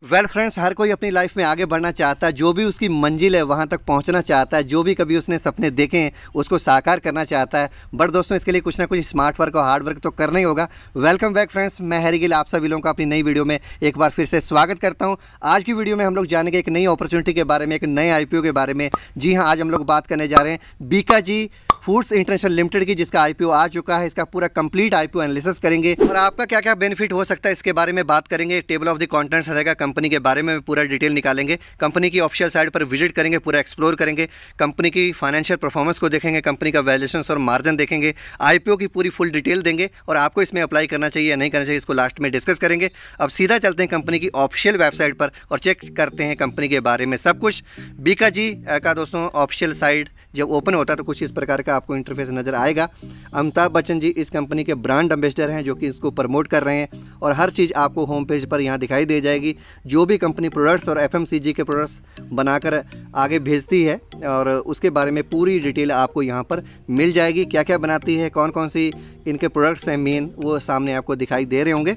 Friends, हर कोई अपनी life में आगे बढ़ना चाहता है। जो भी उसकी मंजिल है वहाँ तक पहुँचना चाहता है। जो भी कभी उसने सपने देखे हैं उसको साकार करना चाहता है। बट दोस्तों, इसके लिए कुछ ना कुछ स्मार्ट वर्क और हार्ड वर्क तो करना ही होगा। वेलकम बैक फ्रेंड्स, मैं हैरी गिल आप सभी लोगों का अपनी नई वीडियो में एक बार फिर से स्वागत करता हूँ। आज की वीडियो में हम लोग जानेंगे एक नई अपॉर्चुनिटी के बारे में, एक नए IPO के बारे में। जी हाँ, आज हम लोग बात करने जा रहे हैं बीकाजी फूड्स इंटरनेशनल लिमिटेड की, जिसका IPO आ चुका है। इसका पूरा कंप्लीट IPO एनालिसिस करेंगे और आपका क्या क्या बेनिफिट हो सकता है इसके बारे में बात करेंगे। टेबल ऑफ द कंटेंट्स रहेगा, कंपनी के बारे में पूरा डिटेल निकालेंगे। कंपनी की ऑफिशियल साइट पर विजिट करेंगे, पूरा एक्सप्लोर करेंगे। कंपनी की फाइनेंशियल परफॉर्मेंस को देखेंगे, कंपनी का वैल्यूएशंस और मार्जिन देखेंगे। IPO की पूरी फुल डिटेल देंगे और आपको इसमें अप्लाई करना चाहिए या नहीं करना चाहिए, इसको लास्ट में डिस्कस करेंगे। अब सीधा चलते हैं कंपनी की ऑफिशियल वेबसाइट पर और चेक करते हैं कंपनी के बारे में सब कुछ। बीकाजी का दोस्तों ऑफिशियल साइट जब ओपन होता है तो कुछ इस प्रकार का आपको इंटरफेस नज़र आएगा। अमिताभ बच्चन जी इस कंपनी के ब्रांड एम्बेसडर हैं, जो कि इसको प्रमोट कर रहे हैं और हर चीज़ आपको होम पेज पर यहाँ दिखाई दे जाएगी। जो भी कंपनी प्रोडक्ट्स और FMCG के प्रोडक्ट्स बनाकर आगे भेजती है और उसके बारे में पूरी डिटेल आपको यहाँ पर मिल जाएगी। क्या क्या बनाती है, कौन कौन सी इनके प्रोडक्ट्स हैं मेन, वो सामने आपको दिखाई दे रहे होंगे।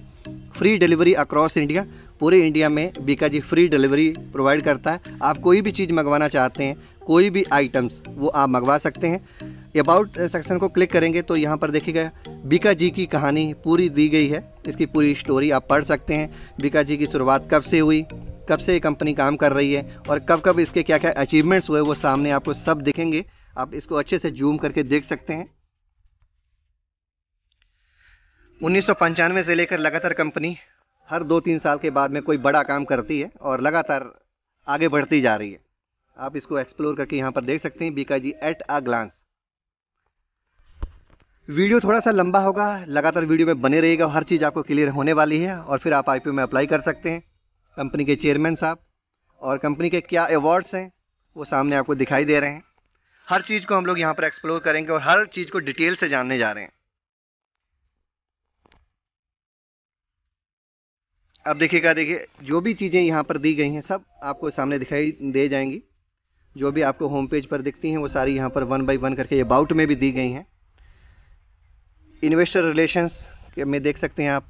फ्री डिलीवरी अक्रॉस इंडिया, पूरे इंडिया में बीकाजी फ्री डिलीवरी प्रोवाइड करता है। आप कोई भी चीज़ मंगवाना चाहते हैं, कोई भी आइटम्स, वो आप मंगवा सकते हैं। अबाउट सेक्शन को क्लिक करेंगे तो यहाँ पर देखिएगा बीकाजी की कहानी पूरी दी गई है। इसकी पूरी स्टोरी आप पढ़ सकते हैं। बीकाजी की शुरुआत कब से हुई, कब से ये कंपनी काम कर रही है और कब कब इसके क्या क्या अचीवमेंट्स हुए, वो सामने आपको सब दिखेंगे। आप इसको अच्छे से जूम करके देख सकते हैं। 1995 से लेकर लगातार कंपनी हर 2-3 साल के बाद में कोई बड़ा काम करती है और लगातार आगे बढ़ती जा रही है। आप इसको एक्सप्लोर करके यहाँ पर देख सकते हैं, Bikaji at a glance. Video थोड़ा सा लंबा होगा, लगातार वीडियो में बने रहिएगा, हर चीज़ आपको क्लियर होने वाली है और फिर आप IPO में अप्लाई कर सकते हैं। कंपनी के चेयरमैन साहब और कंपनी के क्या अवार्ड्स हैं वो सामने आपको दिखाई दे रहे हैं। हर चीज़ को हम लोग यहाँ पर एक्सप्लोर करेंगे और हर चीज़ को डिटेल से जानने जा रहे हैं। अब देखिएगा, देखिए जो भी चीज़ें यहाँ पर दी गई हैं सब आपको सामने दिखाई दे जाएंगी। जो भी आपको होम पेज पर दिखती हैं वो सारी यहाँ पर 1 बाय 1 करके अबाउट में भी दी गई हैं। इन्वेस्टर रिलेशंस में देख सकते हैं आप।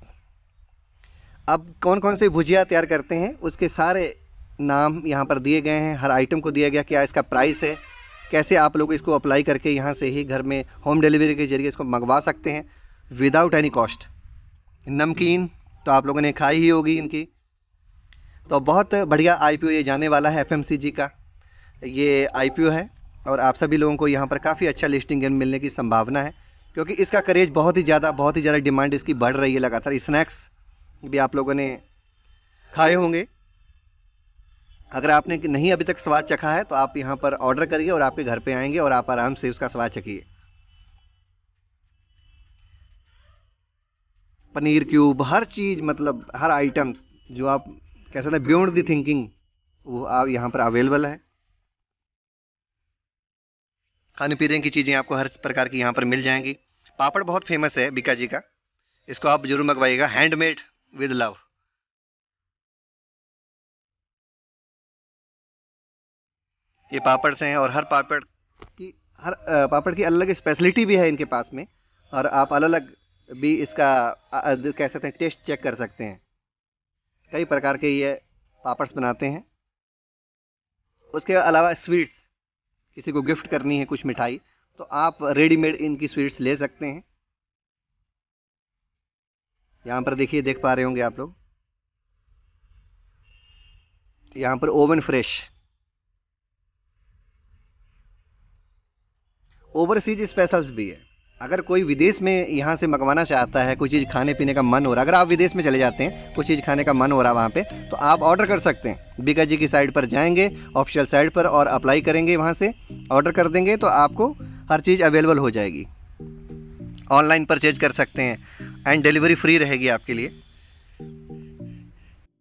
अब कौन कौन से भुजिया तैयार करते हैं उसके सारे नाम यहाँ पर दिए गए हैं। हर आइटम को दिया गया, क्या इसका प्राइस है, कैसे आप लोग इसको अप्लाई करके यहाँ से ही घर में होम डिलीवरी के जरिए इसको मंगवा सकते हैं विदाउट एनी कॉस्ट। नमकीन तो आप लोगों ने खाई ही होगी इनकी। तो बहुत बढ़िया IPO ये जाने वाला है। FMCG का ये IPO है और आप सभी लोगों को यहाँ पर काफ़ी अच्छा लिस्टिंग मिलने की संभावना है, क्योंकि इसका क्रेज बहुत ही ज़्यादा डिमांड इसकी बढ़ रही है लगातार। स्नैक्स भी आप लोगों ने खाए होंगे। अगर आपने नहीं अभी तक स्वाद चखा है तो आप यहाँ पर ऑर्डर करिए और आपके घर पे आएंगे और आप आराम से उसका स्वाद चखिए। पनीर क्यूब, हर चीज़, मतलब हर आइटम जो आप कह सकते हैं बियॉन्ड दी थिंकिंग, वो आप यहाँ पर अवेलेबल है। खाने पीने की चीज़ें आपको हर प्रकार की यहाँ पर मिल जाएंगी। पापड़ बहुत फेमस है बीकाजी का, इसको आप जरूर मंगवाइएगा, हैंडमेड विद लव। ये पापड़ से हैं और हर पापड़ की अलग स्पेशलिटी भी है इनके पास में और आप अलग अलग भी इसका कह सकते हैं टेस्ट चेक कर सकते हैं। कई प्रकार के ये पापड़ बनाते हैं। उसके अलावा स्वीट्स, किसी को गिफ्ट करनी है कुछ मिठाई तो आप रेडीमेड इनकी स्वीट्स ले सकते हैं। यहाँ पर देखिए, देख पा रहे होंगे आप लोग, यहाँ पर ओवन फ्रेश। ओवरसीज स्पेशल्स भी है। अगर कोई विदेश में यहाँ से मंगवाना चाहता है, कोई चीज़ खाने पीने का मन हो रहा है, अगर आप विदेश में चले जाते हैं, कुछ चीज़ खाने का मन हो रहा है वहाँ पे, तो आप ऑर्डर कर सकते हैं। बीकाजी की साइट पर जाएंगे, ऑफिशियल साइट पर, और अप्लाई करेंगे, वहाँ से ऑर्डर कर देंगे तो आपको हर चीज़ अवेलेबल हो जाएगी। ऑनलाइन परचेज कर सकते हैं एंड डिलीवरी फ्री रहेगी आपके लिए।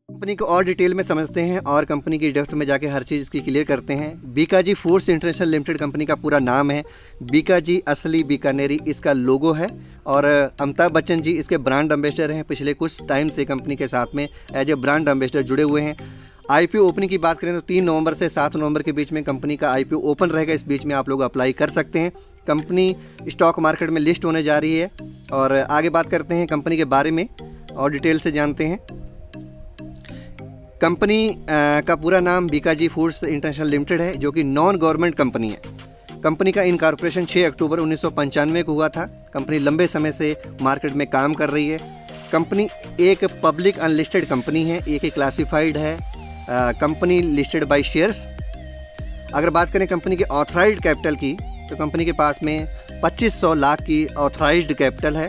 कंपनी को और डिटेल में समझते हैं और कंपनी की डेप्थ में जाके हर चीज़ इसकी क्लियर करते हैं। Bikaji foods international limited company का पूरा नाम है। बीकाजी असली बीकानेरी इसका लोगो है और अमिताभ बच्चन जी इसके ब्रांड एम्बेसडर हैं। पिछले कुछ टाइम से कंपनी के साथ में एज ए ब्रांड एम्बेसडर जुड़े हुए हैं। IPO ओपनिंग की बात करें तो 3 नवंबर से 7 नवंबर के बीच में कंपनी का IPO ओपन रहेगा। इस बीच में आप लोग अप्लाई कर सकते हैं। कंपनी स्टॉक मार्केट में लिस्ट होने जा रही है और आगे बात करते हैं कंपनी के बारे में और डिटेल से जानते हैं। कंपनी का पूरा नाम बीकाजी फूड्स इंटरनेशनल लिमिटेड है, जो कि नॉन गवर्नमेंट कंपनी है। कंपनी का इनकॉर्पोरेशन 6 अक्टूबर 1995 को हुआ था। कंपनी लंबे समय से मार्केट में काम कर रही है। कंपनी एक पब्लिक अनलिस्टेड कंपनी है, एक ही क्लासिफाइड है। Company listed by shares. अगर बात करें कंपनी के ऑथराइज्ड कैपिटल की, तो कंपनी के पास में 2500 लाख की ऑथराइज्ड कैपिटल है।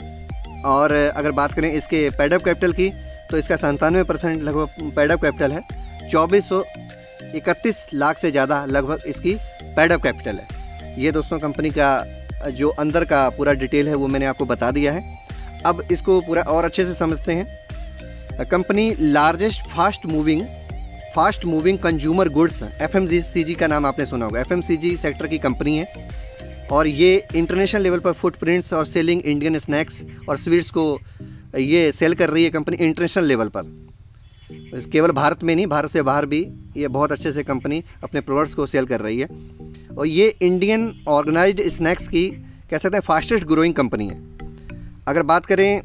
और अगर बात करें इसके पेडअप कैपिटल की, तो इसका 97% लगभग पेडअप कैपिटल है। 2431 लाख से ज़्यादा लगभग इसकी पेडअप कैपिटल है। ये दोस्तों कंपनी का जो अंदर का पूरा डिटेल है वो मैंने आपको बता दिया है। अब इसको पूरा और अच्छे से समझते हैं। Company largest fast moving consumer goods FMCG का नाम आपने सुना होगा। FMCG सेक्टर की कंपनी है और ये इंटरनेशनल लेवल पर फुटप्रिंट्स और सेलिंग इंडियन स्नैक्स और स्वीट्स को ये सेल कर रही है कंपनी इंटरनेशनल लेवल पर। केवल भारत में नहीं, भारत से बाहर भी ये बहुत अच्छे से कंपनी अपने प्रोडक्ट्स को सेल कर रही है। और ये इंडियन ऑर्गेनाइज्ड स्नैक्स की कह सकते हैं फास्टेस्ट ग्रोइंग कंपनी है। अगर बात करें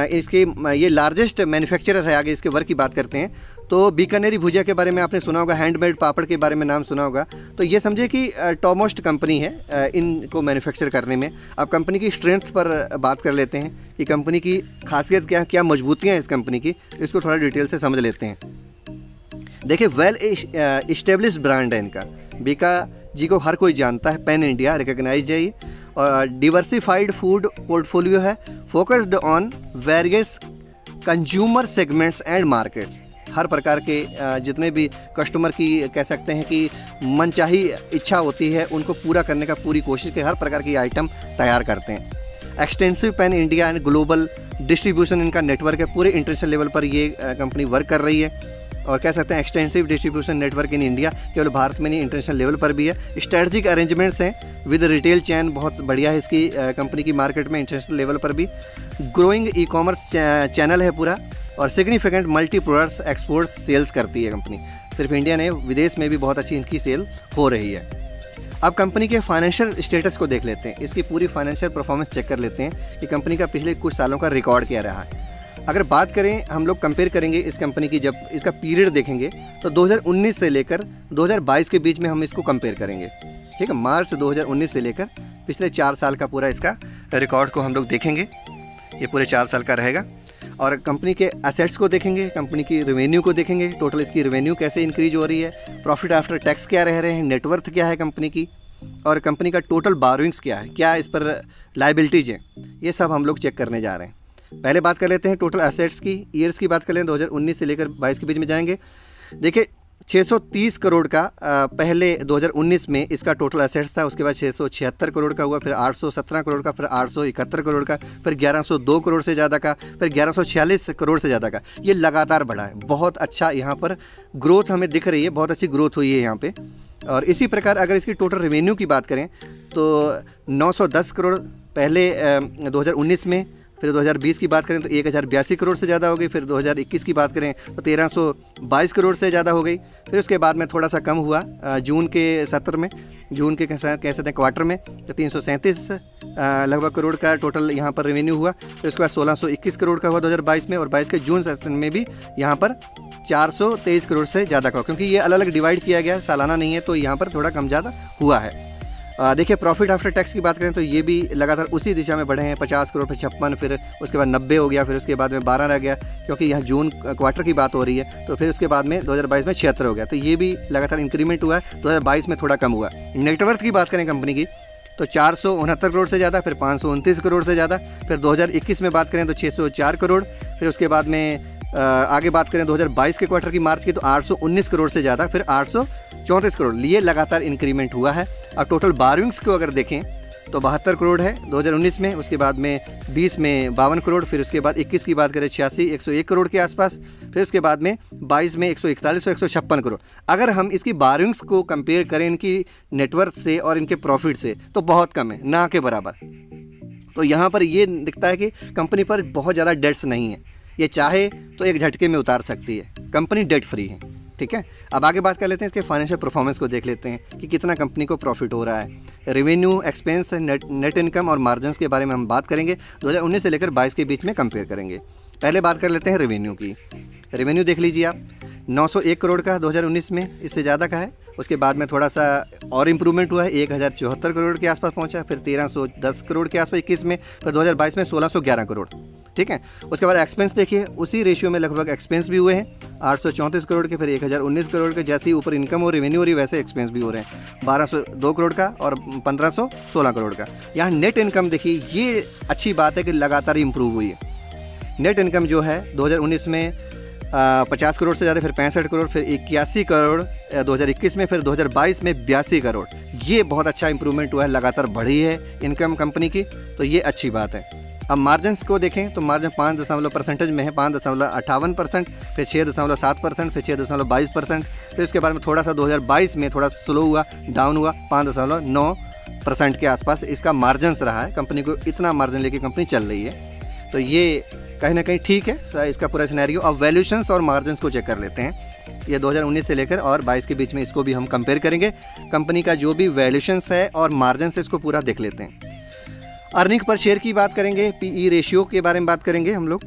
इसके, ये लार्जेस्ट मैन्युफैक्चरर है। आगे इसके वर्क की बात करते हैं तो बीकानेरी भुजिया के बारे में आपने सुना होगा, हैंडमेड पापड़ के बारे में नाम सुना होगा। तो ये समझे कि टॉप मोस्ट कंपनी है इनको मैन्युफैक्चर करने में। अब कंपनी की स्ट्रेंथ पर बात कर लेते हैं कि कंपनी की खासियत क्या क्या मजबूतियाँ हैं इस कंपनी की, इसको थोड़ा डिटेल से समझ लेते हैं। देखिए, वेल इस्टेब्लिश्ड ब्रांड है इनका। बीका जी को हर कोई जानता है, पैन इंडिया रिकॉग्नाइज है ये। और डिवर्सिफाइड फूड पोर्टफोलियो है, focused on various consumer segments and markets. हर प्रकार के जितने भी कस्टमर की कह सकते हैं कि मनचाही इच्छा होती है, उनको पूरा करने का पूरी कोशिश के हर प्रकार की आइटम तैयार करते हैं। Extensive pan India and global distribution इनका नेटवर्क है। पूरे इंटरनेशनल लेवल पर ये कंपनी वर्क कर रही है और कह सकते हैं extensive distribution network in India, केवल भारत में नहीं इंटरनेशनल लेवल पर भी है। स्ट्रेटजिक अरेंजमेंट्स हैं विद रिटेल चैन, बहुत बढ़िया है इसकी कंपनी की मार्केट में इंटरनेशनल लेवल पर भी। ग्रोइंग ई कॉमर्स चैनल है पूरा और significant multi products exports sales करती है कंपनी। सिर्फ इंडिया नहीं, विदेश में भी बहुत अच्छी इनकी सेल हो रही है। अब कंपनी के फाइनेंशियल स्टेटस को देख लेते हैं, इसकी पूरी फाइनेंशियल परफॉर्मेंस चेक कर लेते हैं कि कंपनी का पिछले कुछ सालों का रिकॉर्ड क्या रहा है। अगर बात करें, हम लोग कंपेयर करेंगे इस कंपनी की, जब इसका पीरियड देखेंगे तो 2019 से लेकर 2022 के बीच में हम इसको कंपेयर करेंगे। ठीक है, मार्च 2019 से लेकर पिछले 4 साल का पूरा इसका रिकॉर्ड को हम लोग देखेंगे। ये पूरे 4 साल का रहेगा। और कंपनी के एसेट्स को देखेंगे, कंपनी की रेवेन्यू को देखेंगे, टोटल इसकी रेवेन्यू कैसे इंक्रीज हो रही है, प्रॉफिट आफ्टर टैक्स क्या रह रहे हैं, नेटवर्थ क्या है कंपनी की, और कंपनी का टोटल बारोइंग्स क्या है, क्या इस पर लायबिलिटीज़ हैं, ये सब हम लोग चेक करने जा रहे हैं। पहले बात कर लेते हैं टोटल एसेट्स की। ईयर्स की बात कर लें, 2019 से लेकर 22 के बीच में जाएंगे। देखिए, 630 करोड़ का पहले 2019 में इसका टोटल एसेट्स था। उसके बाद 676 करोड़ का हुआ, फिर 817 करोड़ का, फिर 871 करोड़ का, फिर 1102 करोड़ से ज़्यादा का, फिर 1146 करोड़ से ज़्यादा का। ये लगातार बढ़ा है, बहुत अच्छा यहाँ पर ग्रोथ हमें दिख रही है, बहुत अच्छी ग्रोथ हुई है यहाँ पे। और इसी प्रकार अगर इसकी टोटल रेवेन्यू की बात करें तो 910 करोड़ पहले 2019 में, फिर 2020 की बात करें तो 1082 करोड़ से ज़्यादा हो गई, फिर 2021 की बात करें तो 1322 करोड़ से ज़्यादा हो गई। फिर उसके बाद में थोड़ा सा कम हुआ जून के सत्र में, जून के कह सकते हैं क्वार्टर में, तो 337 लगभग करोड़ का टोटल यहाँ पर रेवेन्यू हुआ। फिर उसके बाद 1621 करोड़ का हुआ 2022 में, और 22 के जून सत्र में भी यहाँ पर 423 करोड़ से ज़्यादा का, क्योंकि ये अलग अलग डिवाइड किया गया है, सालाना नहीं है, तो यहाँ पर थोड़ा कम ज़्यादा हुआ है। देखिए, प्रॉफिट आफ्टर टैक्स की बात करें तो ये भी लगातार उसी दिशा में बढ़े हैं। 50 करोड़, फिर 56, फिर उसके बाद 90 हो गया, फिर उसके बाद में 12 रह गया, क्योंकि यहाँ जून क्वार्टर की बात हो रही है। तो फिर उसके बाद में 2022 में 76 हो गया, तो ये भी लगातार इंक्रीमेंट हुआ है। 2022 में थोड़ा कम हुआ। नेटवर्थ की बात करें कंपनी की तो 469 करोड़ से ज़्यादा, फिर 529 करोड़ से ज़्यादा, फिर 2021 में बात करें तो 604 करोड़, फिर उसके बाद में आगे बात करें 2022 के क्वार्टर की मार्च की तो 819 करोड़ से ज़्यादा, फिर 834 करोड़, ये लगातार इंक्रीमेंट हुआ है। अब टोटल बारोइंग्स को अगर देखें तो 72 करोड़ है 2019 में, उसके बाद में 20 में 52 करोड़, फिर उसके बाद 21 की बात करें 86 101 करोड़ के आसपास, फिर उसके बाद में 22 में 141 और 156 करोड़। अगर हम इसकी बारोइंग्स को कंपेयर करें इनकी नेटवर्थ से और इनके प्रॉफिट से तो बहुत कम है, ना के बराबर। तो यहाँ पर ये दिखता है कि कंपनी पर बहुत ज़्यादा डेट्स नहीं है, ये चाहे तो एक झटके में उतार सकती है, कंपनी डेट फ्री है। ठीक है, अब आगे बात कर लेते हैं इसके फाइनेंशियल परफॉर्मेंस को देख लेते हैं कि कितना कंपनी को प्रॉफिट हो रहा है। रेवेन्यू, एक्सपेंस, नेट इनकम और मार्जिन्स के बारे में हम बात करेंगे। 2019 से लेकर 22 के बीच में कंपेयर करेंगे। पहले बात कर लेते हैं रेवेन्यू की। रेवेन्यू देख लीजिए आप, 901 करोड़ का 2019 में, इससे ज़्यादा का है। उसके बाद में थोड़ा सा और इम्प्रूवमेंट हुआ है, 1074 करोड़ के आसपास पहुंचा, फिर 1310 करोड़ के आसपास 21 में, फिर 2022 में 1611 करोड़। ठीक है। उसके बाद एक्सपेंस देखिए, उसी रेशियो में लगभग एक्सपेंस भी हुए हैं, 834 करोड़ के, फिर 1019 करोड़ के। जैसे ही ऊपर इनकम और रेवेन्यू हो रही वैसे एक्सपेंस भी हो रहे हैं, 1202 करोड़ का और 1516 करोड़ का। यहाँ नेट इनकम देखिए, ये अच्छी बात है कि लगातार इंप्रूव हुई है। नेट इनकम जो है 2019 में 50 करोड़ से ज़्यादा, फिर 65 करोड़, फिर 81 करोड़ 2021 में, फिर 2022 में 82 करोड़। ये बहुत अच्छा इंप्रूवमेंट हुआ है, लगातार बढ़ी है इनकम कंपनी की, तो ये अच्छी बात है। अब मार्जिन्स को देखें तो मार्जिन 5% में है, 5.58%, फिर 6.7%, फिर 6.22%, फिर उसके बाद में थोड़ा सा 2022 में थोड़ा स्लो हुआ, डाउन हुआ, 5.9% के आसपास इसका मार्जिन्स रहा है। कंपनी को इतना मार्जिन लेके कंपनी चल रही है, तो ये कहीं ना कहीं ठीक है इसका पूरा सिनेरियो। अब वैल्यूशंस और मार्जिन्स को चेक कर लेते हैं। ये 2019 से लेकर और 22 के बीच में इसको भी हम कंपेयर करेंगे। कंपनी का जो भी वैल्यूशंस है और मार्जिन्स है इसको पूरा देख लेते हैं। अर्निंग पर शेयर की बात करेंगे, पीई रेशियो के बारे में बात करेंगे हम लोग,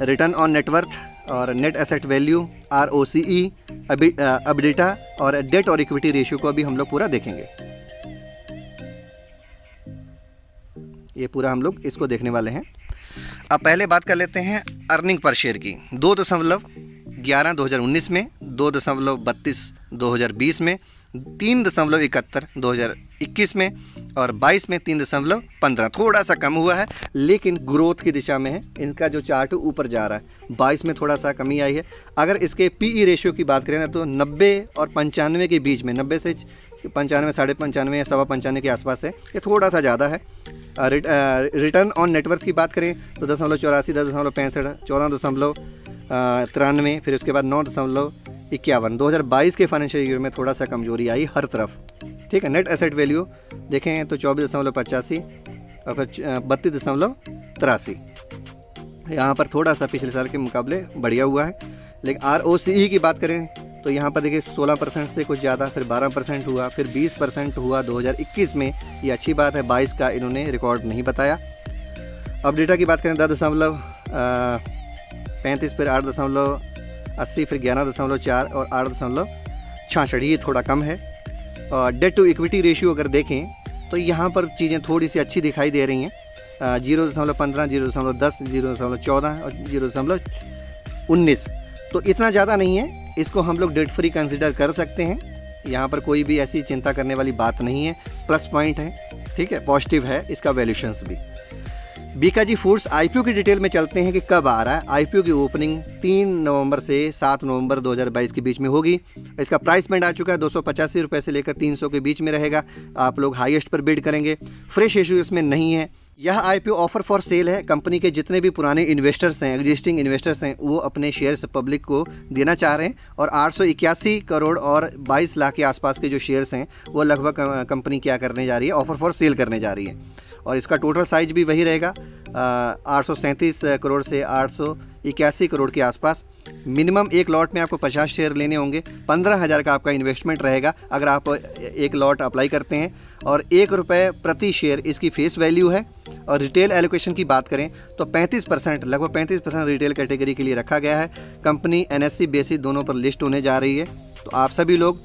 रिटर्न ऑन नेटवर्थ और नेट एसेट वैल्यू, ROCE, एबिडिटा और डेट और इक्विटी रेशियो को भी हम लोग पूरा देखेंगे। ये पूरा हम लोग इसको देखने वाले हैं। अब पहले बात कर लेते हैं अर्निंग पर शेयर की। 2.11 2019 में, 2.32 2020 में, 3.71 2021 में और 22 में 3.15। थोड़ा सा कम हुआ है लेकिन ग्रोथ की दिशा में है। इनका जो चार्ट ऊपर जा रहा है। 22 में थोड़ा सा कमी आई है। अगर इसके पीई रेशियो की बात करें ना तो 90 और 95 के बीच में, 90 से 95, 95.5 या 95 के आसपास है, ये थोड़ा सा ज़्यादा है। रिटर्न ऑन नेटवर्थ की बात करें तो 10.84, 10.65, 14.93, फिर उसके बाद 9.51। 2022 के फाइनेंशियल ईयर में थोड़ा सा कमजोरी आई हर तरफ। ठीक है। नेट एसेट वैल्यू देखें तो 24.85 और फिर 32.83। यहाँ पर थोड़ा सा पिछले साल के मुकाबले बढ़िया हुआ है। लेकिन ROCE की बात करें तो यहाँ पर देखिए 16% से कुछ ज़्यादा, फिर 12% हुआ, फिर 20% हुआ 2021 में। ये अच्छी बात है। 22 का इन्होंने रिकॉर्ड नहीं बताया। अब डेटा की बात करें 10.35, फिर 8.80, फिर 11.4 और 8.66। ये थोड़ा कम है। और डेट टू इक्विटी रेशियो अगर देखें तो यहाँ पर चीज़ें थोड़ी सी अच्छी दिखाई दे रही हैं। 0.15, 0.10, 0.14 और 0.19। तो इतना ज़्यादा नहीं है, इसको हम लोग डेट फ्री कंसिडर कर सकते हैं। यहाँ पर कोई भी ऐसी चिंता करने वाली बात नहीं है, प्लस पॉइंट है। ठीक है, पॉजिटिव है इसका वैल्यूशंस भी। बीकाजी फूड्स IPO की डिटेल में चलते हैं कि कब आ रहा है। IPO की ओपनिंग 3 नवंबर से 7 नवंबर 2022 के बीच में होगी। इसका प्राइस बैंड आ चुका है, 285 रुपये से लेकर 300 के बीच में रहेगा। आप लोग हाईएस्ट पर बिड करेंगे। फ्रेश इशू इसमें नहीं है। यह IPO ऑफर फॉर सेल है। कंपनी के जितने भी पुराने इन्वेस्टर्स हैं, एग्जिस्टिंग इन्वेस्टर्स हैं, वो अपने शेयर्स पब्लिक को देना चाह रहे हैं। और 881 करोड़ और 22 लाख के आसपास के जो शेयर्स हैं वो लगभग कंपनी क्या करने जा रही है, ऑफर फॉर सेल करने जा रही है। और इसका टोटल साइज भी वही रहेगा, 837 करोड़ से 881 करोड़ के आसपास। मिनिमम एक लॉट में आपको 50 शेयर लेने होंगे। 15,000 का आपका इन्वेस्टमेंट रहेगा अगर आप एक लॉट अप्लाई करते हैं। और ₹1 प्रति शेयर इसकी फेस वैल्यू है। और रिटेल एलोकेशन की बात करें तो 35%, लगभग 35% रिटेल कैटेगरी के लिए रखा गया है। कंपनी NSE बेसिस दोनों पर लिस्ट होने जा रही है। तो आप सभी लोग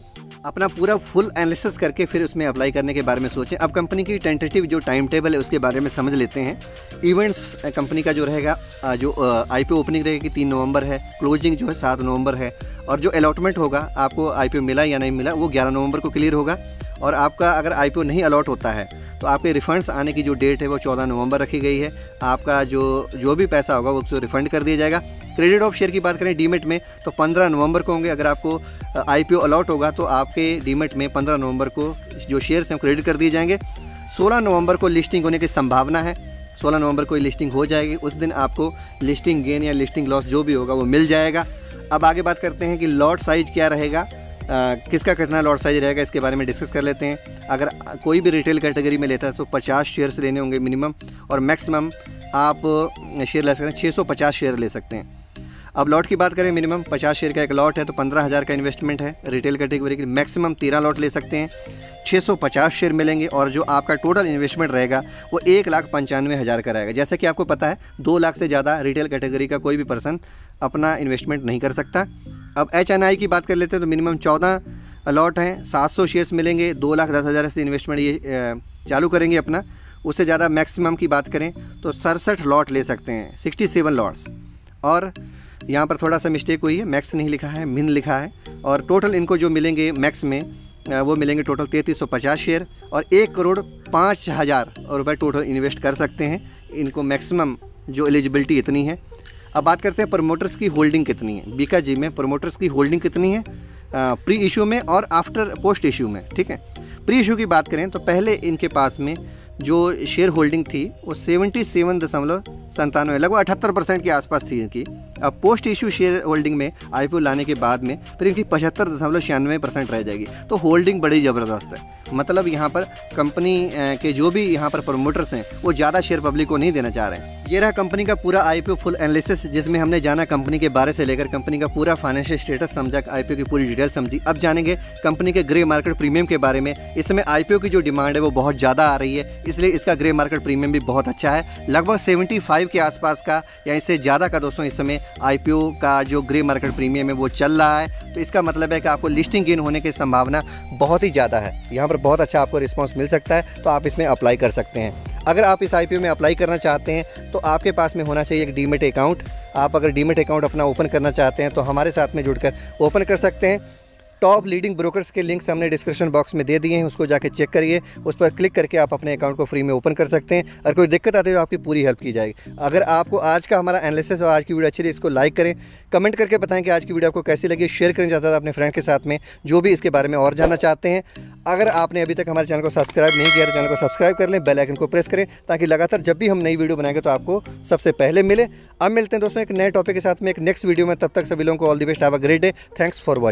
अपना पूरा फुल एनालिसिस करके फिर उसमें अप्लाई करने के बारे में सोचें। अब कंपनी की टेंटेटिव जो टाइम टेबल है उसके बारे में समझ लेते हैं। इवेंट्स कंपनी का जो रहेगा, जो IPO ओपनिंग रहेगी 3 नवंबर है, क्लोजिंग जो है 7 नवंबर है। और जो अलॉटमेंट होगा, आपको IPO मिला या नहीं मिला, वो 11 नवंबर को क्लियर होगा। और आपका अगर IPO नहीं अलॉट होता है तो आपके रिफंड्स आने की जो डेट है वो 14 नवंबर रखी गई है। आपका जो भी पैसा होगा वो उसको रिफ़ंड कर दिया जाएगा। क्रेडिट ऑफ शेयर की बात करें डीमेट में तो 15 नवंबर को होंगे। अगर आपको IPO अलॉट होगा तो आपके डीमेट में 15 नवंबर को जो शेयर्स हैं क्रेडिट कर दिए जाएंगे। 16 नवंबर को लिस्टिंग होने की संभावना है। 16 नवंबर को लिस्टिंग हो जाएगी। उस दिन आपको लिस्टिंग गेन या लिस्टिंग लॉस जो भी होगा वो मिल जाएगा। अब आगे बात करते हैं कि लॉट साइज़ क्या रहेगा, किसका कितना लॉट साइज रहेगा, इसके बारे में डिस्कस कर लेते हैं। अगर कोई भी रिटेल कैटेगरी में लेता है तो 50 शेयर्स लेने होंगे मिनिमम, और मैक्सिमम आप शेयर ले सकते हैं 650 शेयर ले सकते हैं। अब लॉट की बात करें, मिनिमम 50 शेयर का एक लॉट है तो 15,000 का इन्वेस्टमेंट है। रिटेल कैटेगरी के मैक्सिमम 13 लॉट ले सकते हैं। 650 शेयर मिलेंगे और जो आपका टोटल इन्वेस्टमेंट रहेगा वो 1,95,000 का रहेगा। जैसा कि आपको पता है 2 लाख से ज़्यादा रिटेल कैटेगरी का कोई भी पर्सन अपना इन्वेस्टमेंट नहीं कर सकता। अब HNI की बात कर लेते हैं तो मिनिमम 14 लॉट हैं, 700 शेयर्स मिलेंगे, 2,10,000 से इन्वेस्टमेंट ये चालू करेंगे अपना। उससे ज़्यादा मैक्सिमम की बात करें तो 67 लॉट ले सकते हैं, 67 लॉट्स। और यहाँ पर थोड़ा सा मिस्टेक हुई है, मैक्स नहीं लिखा है, मिन लिखा है। और टोटल इनको जो मिलेंगे मैक्स में वो मिलेंगे टोटल 3350 शेयर और 1,05,00,000 रुपये टोटल इन्वेस्ट कर सकते हैं। इनको मैक्सिमम जो एलिजिबिलिटी इतनी है। अब बात करते हैं प्रमोटर्स की होल्डिंग कितनी है। बीकाजी में प्रमोटर्स की होल्डिंग कितनी है प्री इशू में और आफ्टर पोस्ट इशू में, ठीक है। प्री इशू की बात करें तो पहले इनके पास में जो शेयर होल्डिंग थी वो 77.97 लगभग 78% के आसपास थी इनकी। अब पोस्ट इशू शेयर होल्डिंग में IPO लाने के बाद में फिर इनकी 75.96% रह जाएगी। तो होल्डिंग बड़ी ज़बरदस्त है। मतलब यहाँ पर कंपनी के जो भी यहाँ पर प्रमोटर्स हैं वो ज़्यादा शेयर पब्लिक को नहीं देना चाह रहे हैं। ये रहा कंपनी का पूरा IPO फुल एनालिसिस, जिसमें हमने जाना कंपनी के बारे से लेकर कंपनी का पूरा फाइनेंशियल स्टेटस समझा, IPO की पूरी डिटेल समझी। अब जानेंगे कंपनी के ग्रे मार्केट प्रीमियम के बारे में। इस समय IPO की जो डिमांड है वो बहुत ज़्यादा आ रही है, इसलिए इसका ग्रे मार्केट प्रीमियम भी बहुत अच्छा है, लगभग 75 के आसपास का या इससे ज़्यादा का दोस्तों इस समय IPO का जो ग्रे मार्केट प्रीमियम है वो चल रहा है। तो इसका मतलब है कि आपको लिस्टिंग गेन होने की संभावना बहुत ही ज़्यादा है। यहाँ पर बहुत अच्छा आपको रिस्पॉन्स मिल सकता है, तो आप इसमें अप्लाई कर सकते हैं। अगर आप इस IPO में अप्लाई करना चाहते हैं तो आपके पास में होना चाहिए एक डीमेट अकाउंट। आप अगर डीमेट अकाउंट अपना ओपन करना चाहते हैं तो हमारे साथ में जुड़कर ओपन कर सकते हैं। टॉप लीडिंग ब्रोकर्स के लिंक्स हमने डिस्क्रिप्शन बॉक्स में दे दिए हैं, उसको जाके चेक करिए, उस पर क्लिक करके आप अपने अकाउंट को फ्री में ओपन कर सकते हैं। अगर कोई दिक्कत आती है तो आपकी पूरी हेल्प की जाएगी। अगर आपको आज का हमारा एनालिसिस और आज की वीडियो अच्छी लगी, इसको लाइक करें, कमेंट करके बताएं कि आज की वीडियो आपको कैसी लगी, शेयर करना चाहता था अपने फ्रेंड के साथ में जो भी इसके बारे में और जानना चाहते हैं। अगर आपने अभी तक हमारे चैनल को सब्सक्राइब नहीं किया तो चैनल को सब्सक्राइब कर लें, बेल आइकन को प्रेस करें ताकि लगातार जब भी हम नई वीडियो बनाएंगे तो आपको सबसे पहले मिले। अब मिलते हैं दोस्तों एक नए टॉपिक के साथ में एक नेक्स्ट वीडियो में। तब तक सभी लोगों को all the best, have a great day, thanks for watching.